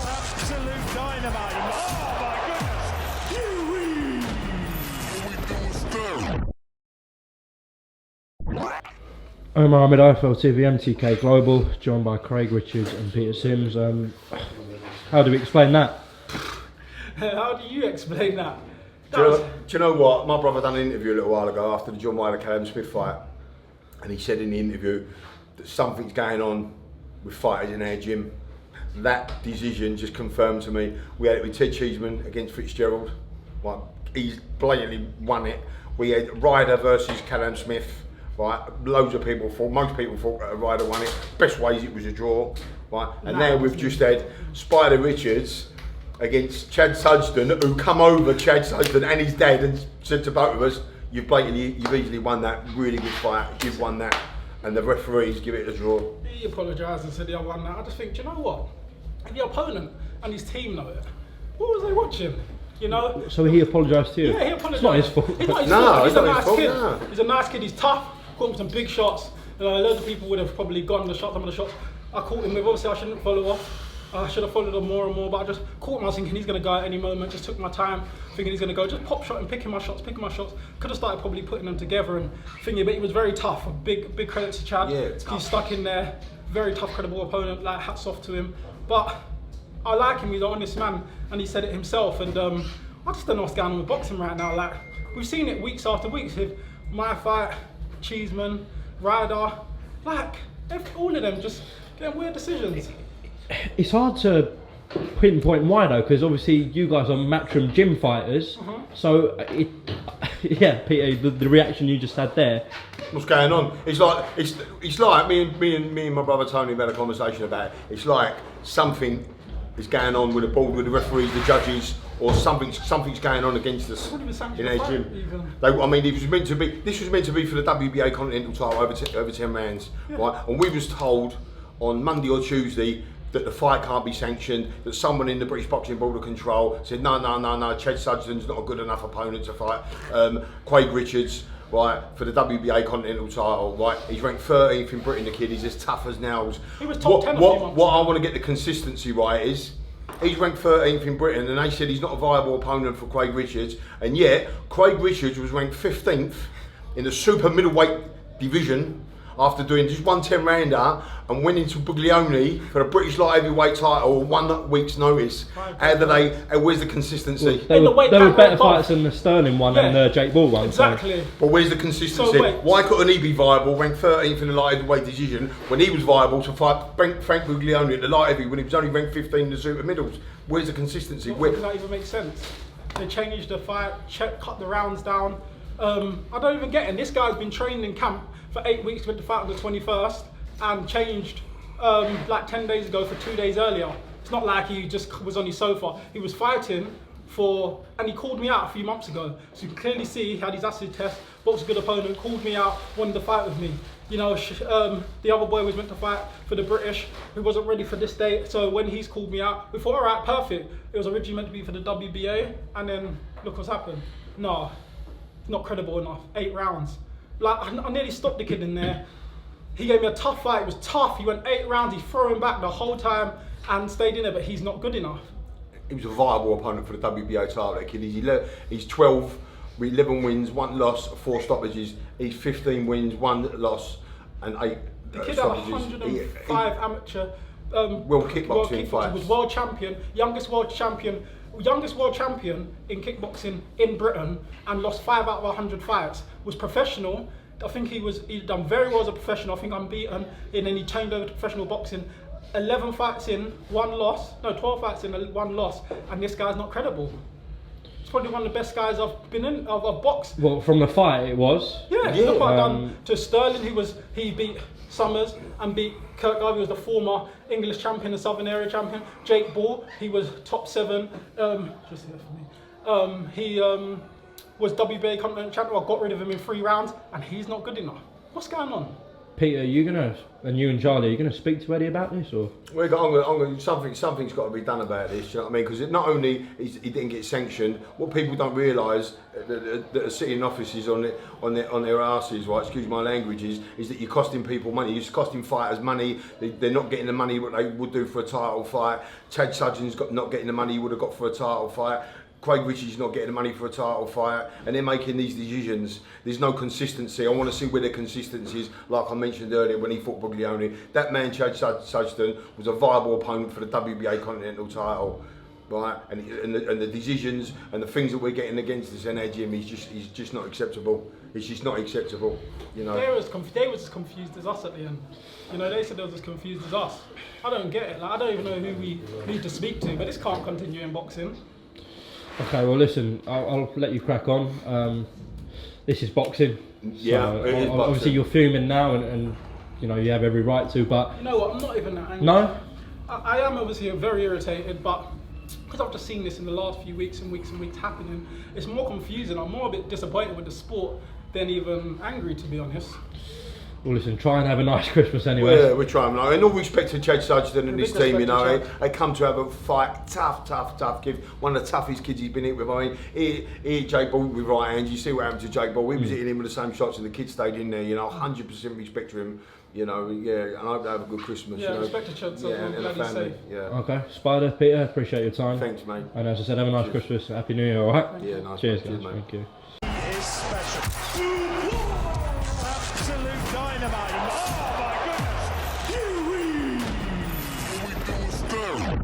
Absolute dynamite. Oh my goodness. I'm Ahmed, IFL TV, MTK Global, joined by Craig Richards and Peter Sims. How do we explain that? How do you explain that? Do you know what? My brother done an interview a little while ago after the John Wilder-Callum Smith fight, and he said in the interview that something's going on with fighters in our gym. That decision just confirmed to me. We had it with Ted Cheeseman against Fitzgerald. Like, he's blatantly won it. We had Ryder versus Callum Smith. Right, loads of people thought, most people thought that Ryder won it. Best ways it was a draw. Right, and now we've just had Spider Richards against Chad Sudston, who come over Chad Sudston and his dad and said to both of us, you've easily won that really good fight. You've won that, and the referees give it a draw. He apologised and said, "Yeah, I won that." I just think, do you know what? If your opponent and his team know it, what was they watching? You know. So he apologised to you? Yeah, he apologised. It's not his fault. It's not his No, fault. it's He's a not his nice fault, kid. no. He's a nice kid. He's tough. Caught him some big shots. Loads of people would have probably gone the shot. Some of the shots I caught him with. Obviously, I shouldn't follow off. I should have followed him more and more, but I just caught him. I was thinking he's going to go at any moment. Just took my time, thinking he's going to go. Just pop shot and picking my shots. Could have started probably putting them together and thinking, but he was very tough. A big credit to Chad. Yeah, he's stuck in there. Very tough, credible opponent. Like, hats off to him. But I like him. He's an honest man, and he said it himself. And I just don't know what's going on with boxing right now. Like, we've seen it weeks after weeks with my fight, Cheeseman, Ryder. Like, all of them just getting weird decisions. It's hard to pinpoint why though, because obviously you guys are Matchroom gym fighters. So, yeah, Peter, the reaction you just had there. What's going on? It's like me and my brother Tony have had a conversation about it. It's like something is going on with the board, with the referees, the judges, or something's going on against us in our gym. I mean, this was meant to be for the WBA Continental title over 10 rounds, right? And we was told on Monday or Tuesday that the fight can't be sanctioned, that someone in the British Boxing Board of Control said no, Chad Sudston's not a good enough opponent to fight. Craig Richards, right, for the WBA Continental title, right, he's ranked 13th in Britain, the kid, he's as tough as nails. He was top 10 a few months What I ago. want to get the consistency right is, he's ranked 13th in Britain, and they said he's not a viable opponent for Craig Richards, and yet Craig Richards was ranked 15th in the super middleweight division after doing just one 10-rounder and went into Buglioni for the British light heavyweight title 1 week's notice. Where's the consistency? They were better both. fights than the Sterling one and the Jake Ball one. Exactly. But where's the consistency? So wait. Why couldn't he be viable, ranked 13th in the light heavyweight division, when he was viable to fight Frank Buglioni at the light heavy when he was only ranked 15 in the super middles? Where's the consistency? Does that even make sense? They changed the fight, cut the rounds down. I don't even get it. This guy's been trained in camp for 8 weeks, went to fight on the 21st, and changed like 10 days ago for 2 days earlier. It's not like he just was on his sofa. He was fighting and he called me out a few months ago. So you can clearly see he had his acid test, boxed a good opponent, called me out, wanted to fight with me. You know, the other boy was meant to fight for the British, who wasn't ready for this date. So when he's called me out, we thought, all right, perfect. It was originally meant to be for the WBA, and then look what's happened. No, not credible enough. 8 rounds. Like, I nearly stopped the kid in there. He gave me a tough fight. It was tough. He went 8 rounds. He threw him back the whole time and stayed in there, but he's not good enough. He was a viable opponent for the WBA title. That kid. He's 12, 11 wins, 1 loss, 4 stoppages. He's 15 wins, 1 loss, and 8 The kid had stoppages. 105 amateur World kickboxing fights. Was world champion, youngest world champion in kickboxing in Britain, and lost 5 out of 100 fights. Was professional. I think he'd done very well as a professional. I think unbeaten, and then he changed over to professional boxing. 11 fights in, 1 loss. No, 12 fights in, 1 loss, and this guy's not credible. He's probably one of the best guys I've been in. I've boxed. Well, from the fight it was. Yeah. Look what I've done to Sterling. He beat Summers and beat Kirk Garvey, was the former English champion and Southern Area champion. Jake Ball, he was top 7. Just here for me. He was WBA Continental champion. I got rid of him in 3 rounds, and he's not good enough. What's going on? Peter, you and Charlie, are you gonna speak to Eddie about this, or? Something's got to be done about this. You know what I mean? Because not only he didn't get sanctioned, what people don't realise that are sitting in offices on their asses, right? Excuse my language, is that you're costing people money. You're costing fighters money. They're not getting the money what they would do for a title fight. Chad Sudgen's not getting the money he would have got for a title fight. Craig Ritchie's not getting the money for a title fight, and they're making these decisions. There's no consistency. I want to see where the consistency is. Like I mentioned earlier when he fought Buglioni, that man Chad Sudgen was a viable opponent for the WBA Continental title, right? And the decisions and the things that we're getting against us in our gym is just not acceptable. It's just not acceptable. You know. They was as confused as us at the end. You know, they said they was as confused as us. I don't get it. Like, I don't even know who we need to speak to, but this can't continue in boxing. Okay, well listen, I'll let you crack on. This is boxing. Yeah, so it is obviously boxing. you're fuming now, and you know you have every right to. But You know what? I'm not even that angry. no, I am obviously very irritated, but because I've just seen this in the last few weeks and weeks happening, it's more confusing. I'm more a bit disappointed with the sport than even angry, to be honest. well listen, try and have a nice Christmas anyway. Yeah, we're trying. No, in all respect to Chad Sudgen and Big his team, you respect know, to Chad. they come to have a fight, tough kid, one of the toughest kids he's been hit with. I mean, he hit Jake Ball with right hands. You see what happened to Jake Ball. He was hitting him with the same shots, and the kid stayed in there. You know, 100% respect to him. You know, yeah, and I hope they have a good Christmas. Yeah, you know. respect to Chad Sudgen, Yeah, and the glad he's family. safe. Yeah. Okay, Spider, Peter, appreciate your time. Thanks, mate. And as I said, have a nice Christmas, Happy New Year, alright? Yeah, nice. Cheers, Cheers, guys, mate. thank you. is special. Absolute dynamite. Oh my goodness.